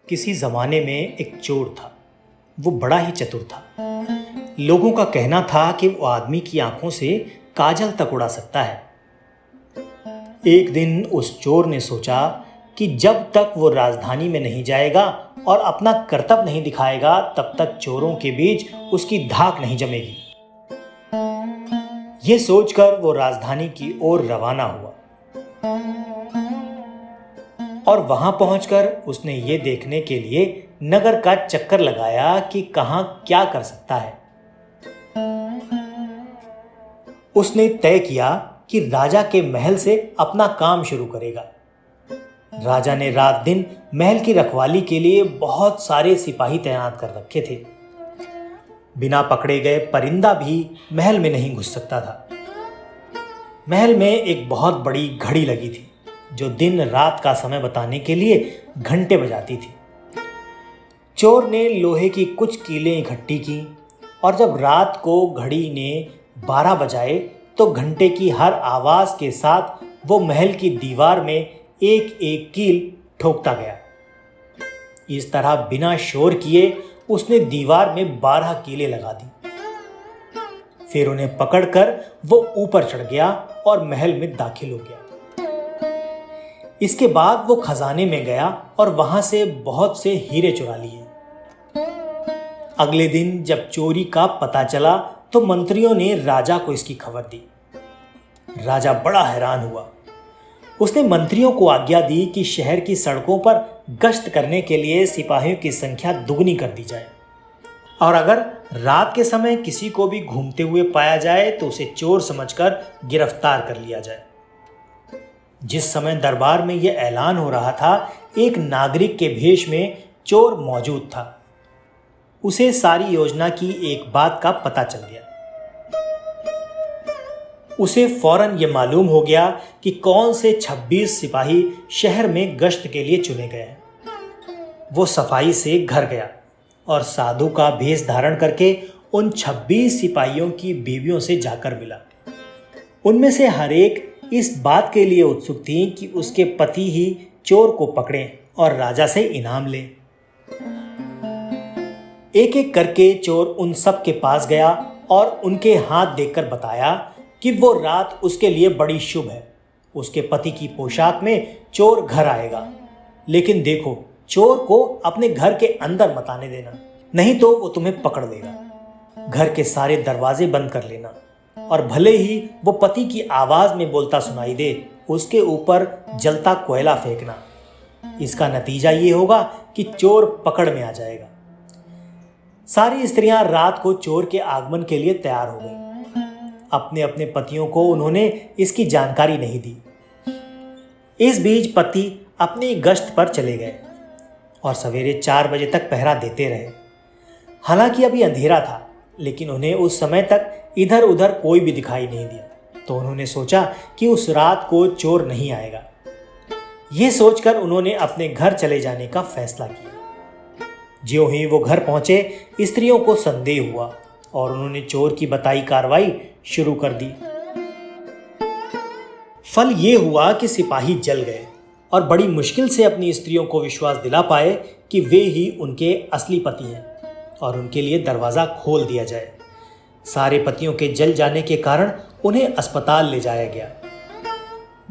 किसी ज़माने में एक चोर था। वो बड़ा ही चतुर था। लोगों का कहना था कि वो आदमी की आंखों से काजल तक उड़ा सकता है। एक दिन उस चोर ने सोचा कि जब तक वो राजधानी में नहीं जाएगा और अपना करतब नहीं दिखाएगा, तब तक चोरों के बीच उसकी धाक नहीं जमेगी। ये सोचकर वो राजधानी की ओर रवाना हुआ और वहां पहुंचकर उसने ये देखने के लिए नगर का चक्कर लगाया कि कहां क्या कर सकता है। उसने तय किया कि राजा के महल से अपना काम शुरू करेगा। राजा ने रात दिन महल की रखवाली के लिए बहुत सारे सिपाही तैनात कर रखे थे। बिना पकड़े गए परिंदा भी महल में नहीं घुस सकता था। महल में एक बहुत बड़ी घड़ी लगी थी जो दिन रात का समय बताने के लिए घंटे बजाती थी। चोर ने लोहे की कुछ कीलें इकट्ठी की और जब रात को घड़ी ने 12 बजाए तो घंटे की हर आवाज के साथ वो महल की दीवार में एक एक कील ठोकता गया। इस तरह बिना शोर किए उसने दीवार में 12 कीलें लगा दी। फिर उन्हें पकड़कर वो ऊपर चढ़ गया और महल में दाखिल हो गया। इसके बाद वो खजाने में गया और वहां से बहुत से हीरे चुरा लिए। अगले दिन जब चोरी का पता चला तो मंत्रियों ने राजा को इसकी खबर दी। राजा बड़ा हैरान हुआ। उसने मंत्रियों को आज्ञा दी कि शहर की सड़कों पर गश्त करने के लिए सिपाहियों की संख्या दुगनी कर दी जाए और अगर रात के समय किसी को भी घूमते हुए पाया जाए तो उसे चोर समझकर गिरफ्तार कर लिया जाए। जिस समय दरबार में यह ऐलान हो रहा था, एक नागरिक के भेष में चोर मौजूद था। उसे सारी योजना की एक बात का पता चल गया। उसे फौरन यह मालूम हो गया कि कौन से 26 सिपाही शहर में गश्त के लिए चुने गए हैं। वो सफाई से घर गया और साधु का भेष धारण करके उन 26 सिपाहियों की बीवियों से जाकर मिला। उनमें से हर एक इस बात के लिए उत्सुक थी कि उसके पति ही चोर को पकड़ें और राजा से इनाम लें। एक एक करके चोर उन सब के पास गया और उनके हाथ देखकर बताया कि वो रात उसके लिए बड़ी शुभ है। उसके पति की पोशाक में चोर घर आएगा, लेकिन देखो, चोर को अपने घर के अंदर मत आने देना, नहीं तो वो तुम्हें पकड़ लेगा। घर के सारे दरवाजे बंद कर लेना और भले ही वो पति की आवाज में बोलता सुनाई दे, उसके ऊपर जलता कोयला फेंकना। इसका नतीजा ये होगा कि चोर पकड़ में आ जाएगा। सारी स्त्रियां रात को चोर के आगमन के लिए तैयार हो गईं। अपने अपने पतियों को उन्होंने इसकी जानकारी नहीं दी। इस बीच पति अपनी गश्त पर चले गए और सवेरे 4 बजे तक पहरा देते रहे। हालांकि अभी अंधेरा था, लेकिन उन्हें उस समय तक इधर उधर कोई भी दिखाई नहीं दिया। तो उन्होंने सोचा कि उस रात को चोर नहीं आएगा। ये सोचकर उन्होंने अपने घर चले जाने का फैसला किया। ज्यों ही वो घर पहुंचे, स्त्रियों को संदेह हुआ और उन्होंने चोर की बताई कार्रवाई शुरू कर दी। फल ये हुआ कि सिपाही जल गए और बड़ी मुश्किल से अपनी स्त्रियों को विश्वास दिला पाए कि वे ही उनके असली पति हैं और उनके लिए दरवाज़ा खोल दिया जाए। सारे पतियों के जल जाने के कारण उन्हें अस्पताल ले जाया गया।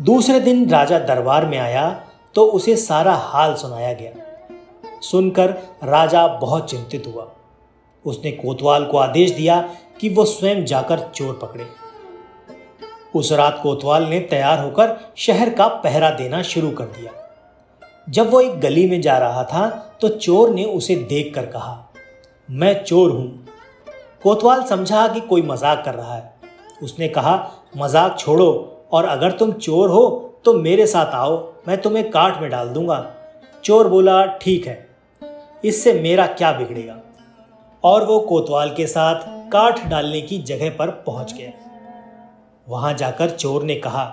दूसरे दिन राजा दरबार में आया तो उसे सारा हाल सुनाया गया। सुनकर राजा बहुत चिंतित हुआ। उसने कोतवाल को आदेश दिया कि वो स्वयं जाकर चोर पकड़े। उस रात कोतवाल ने तैयार होकर शहर का पहरा देना शुरू कर दिया। जब वो एक गली में जा रहा था तो चोर ने उसे देखकर कहा, मैं चोर हूं। कोतवाल समझा कि कोई मजाक कर रहा है। उसने कहा, मजाक छोड़ो और अगर तुम चोर हो तो मेरे साथ आओ, मैं तुम्हें काठ में डाल दूंगा। चोर बोला, ठीक है, इससे मेरा क्या बिगड़ेगा। और वो कोतवाल के साथ काठ डालने की जगह पर पहुंच गया। वहां जाकर चोर ने कहा,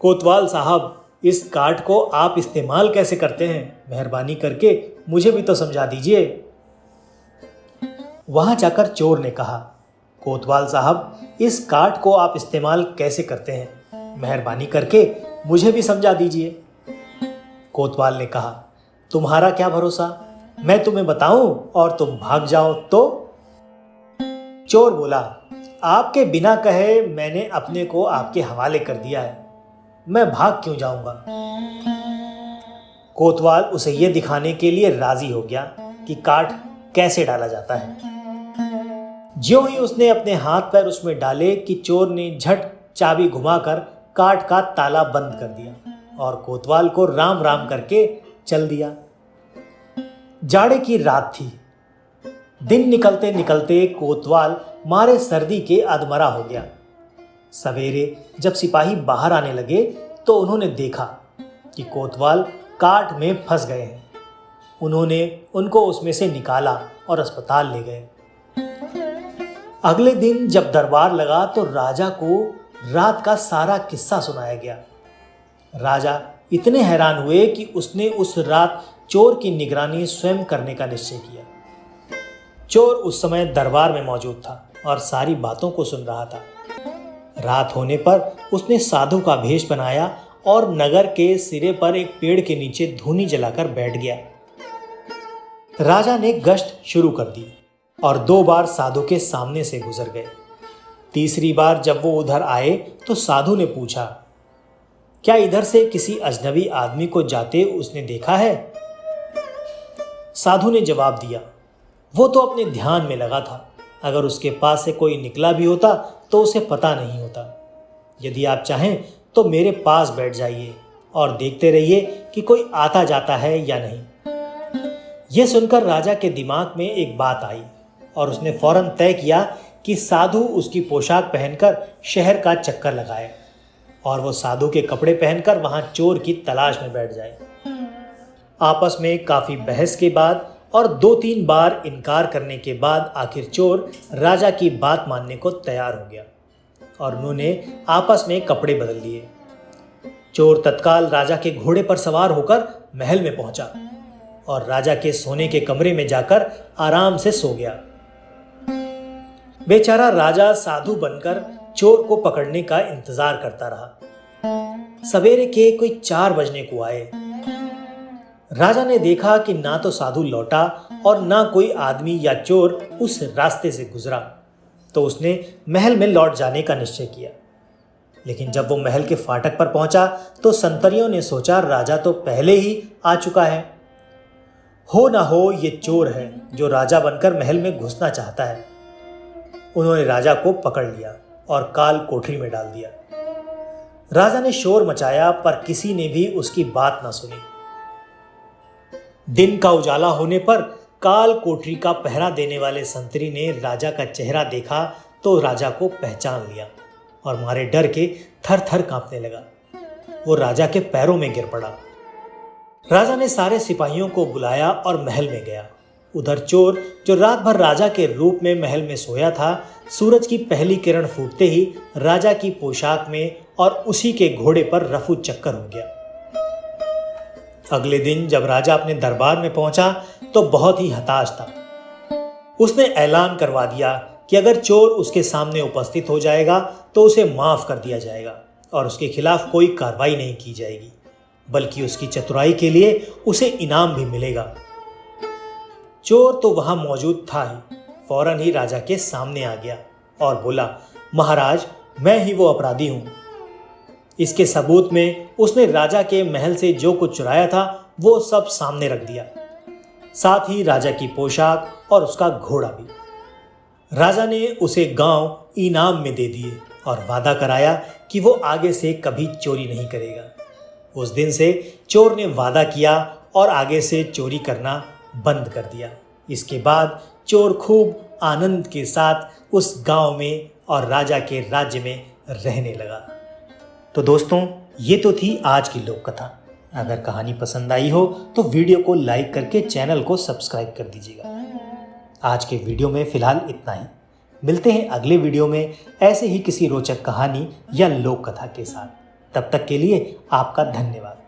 कोतवाल साहब, इस काठ को आप इस्तेमाल कैसे करते हैं? मेहरबानी करके मुझे भी तो समझा दीजिए। वहां जाकर चोर ने कहा, कोतवाल साहब, इस काठ को आप इस्तेमाल कैसे करते हैं? मेहरबानी करके मुझे भी समझा दीजिए। कोतवाल ने कहा, तुम्हारा क्या भरोसा, मैं तुम्हें बताऊं और तुम भाग जाओ तो? चोर बोला, आपके बिना कहे मैंने अपने को आपके हवाले कर दिया है, मैं भाग क्यों जाऊंगा। कोतवाल उसे यह दिखाने के लिए राजी हो गया कि काठ कैसे डाला जाता है। ज्यों ही उसने अपने हाथ पैर उसमें डाले कि चोर ने झट चाबी घुमाकर काठ का ताला बंद कर दिया और कोतवाल को राम राम करके चल दिया। जाड़े की रात थी। दिन निकलते निकलते कोतवाल मारे सर्दी के अधमरा हो गया। सवेरे जब सिपाही बाहर आने लगे तो उन्होंने देखा कि कोतवाल काठ में फंस गए हैं। उन्होंने उनको उसमें से निकाला और अस्पताल ले गए। अगले दिन जब दरबार लगा तो राजा को रात का सारा किस्सा सुनाया गया। राजा इतने हैरान हुए कि उसने उस रात चोर की निगरानी स्वयं करने का निश्चय किया। चोर उस समय दरबार में मौजूद था और सारी बातों को सुन रहा था। रात होने पर उसने साधु का भेष बनाया और नगर के सिरे पर एक पेड़ के नीचे धूनी जलाकर बैठ गया। राजा ने गश्त शुरू कर दी और 2 बार साधु के सामने से गुजर गए। तीसरी बार जब वो उधर आए तो साधु ने पूछा, क्या इधर से किसी अजनबी आदमी को जाते उसने देखा है? साधु ने जवाब दिया, वो तो अपने ध्यान में लगा था। अगर उसके पास से कोई निकला भी होता तो उसे पता नहीं होता। यदि आप चाहें तो मेरे पास बैठ जाइए और देखते रहिए कि कोई आता जाता है या नहीं। यह सुनकर राजा के दिमाग में एक बात आई और उसने फौरन तय किया कि साधु उसकी पोशाक पहनकर शहर का चक्कर लगाए और वो साधु के कपड़े पहनकर वहां चोर की तलाश में बैठ जाए। आपस में काफी बहस के बाद और 2-3 बार इनकार करने के बाद आखिर चोर राजा की बात मानने को तैयार हो गया और उन्होंने आपस में कपड़े बदल लिए। चोर तत्काल राजा के घोड़े पर सवार होकर महल में पहुंचा और राजा के सोने के कमरे में जाकर आराम से सो गया। बेचारा राजा साधु बनकर चोर को पकड़ने का इंतजार करता रहा। सवेरे के कोई 4 बजने को आए। राजा ने देखा कि ना तो साधु लौटा और ना कोई आदमी या चोर उस रास्ते से गुजरा, तो उसने महल में लौट जाने का निश्चय किया। लेकिन जब वो महल के फाटक पर पहुंचा तो संतरियों ने सोचा राजा तो पहले ही आ चुका है। हो ना हो ये चोर है जो राजा बनकर महल में घुसना चाहता है। उन्होंने राजा को पकड़ लिया और काल कोठरी में डाल दिया। राजा ने शोर मचाया पर किसी ने भी उसकी बात ना सुनी। दिन का उजाला होने पर काल कोठरी का पहरा देने वाले संतरी ने राजा का चेहरा देखा तो राजा को पहचान लिया और मारे डर के थर थर कांपने लगा। वो राजा के पैरों में गिर पड़ा। राजा ने सारे सिपाहियों को बुलाया और महल में गया। उधर चोर जो रात भर राजा के रूप में महल में सोया था, सूरज की पहली किरण फूटते ही राजा की पोशाक में और उसी के घोड़े पर रफू चक्कर हो गया। अगले दिन जब राजा अपने दरबार में पहुंचा तो बहुत ही हताश था। उसने ऐलान करवा दिया कि अगर चोर उसके सामने उपस्थित हो जाएगा तो उसे माफ कर दिया जाएगा और उसके खिलाफ कोई कार्रवाई नहीं की जाएगी, बल्कि उसकी चतुराई के लिए उसे इनाम भी मिलेगा। चोर तो वहां मौजूद था ही, फौरन ही राजा के सामने आ गया और बोला, महाराज मैं ही वो अपराधी हूं। इसके सबूत में उसने राजा के महल से जो कुछ चुराया था वो सब सामने रख दिया, साथ ही राजा की पोशाक और उसका घोड़ा भी। राजा ने उसे गांव इनाम में दे दिए और वादा कराया कि वो आगे से कभी चोरी नहीं करेगा। उस दिन से चोर ने वादा किया और आगे से चोरी करना बंद कर दिया। इसके बाद चोर खूब आनंद के साथ उस गांव में और राजा के राज्य में रहने लगा। तो दोस्तों, ये तो थी आज की लोक कथा। अगर कहानी पसंद आई हो तो वीडियो को लाइक करके चैनल को सब्सक्राइब कर दीजिएगा। आज के वीडियो में फिलहाल इतना ही। मिलते हैं अगले वीडियो में ऐसे ही किसी रोचक कहानी या लोक कथा के साथ। तब तक के लिए आपका धन्यवाद।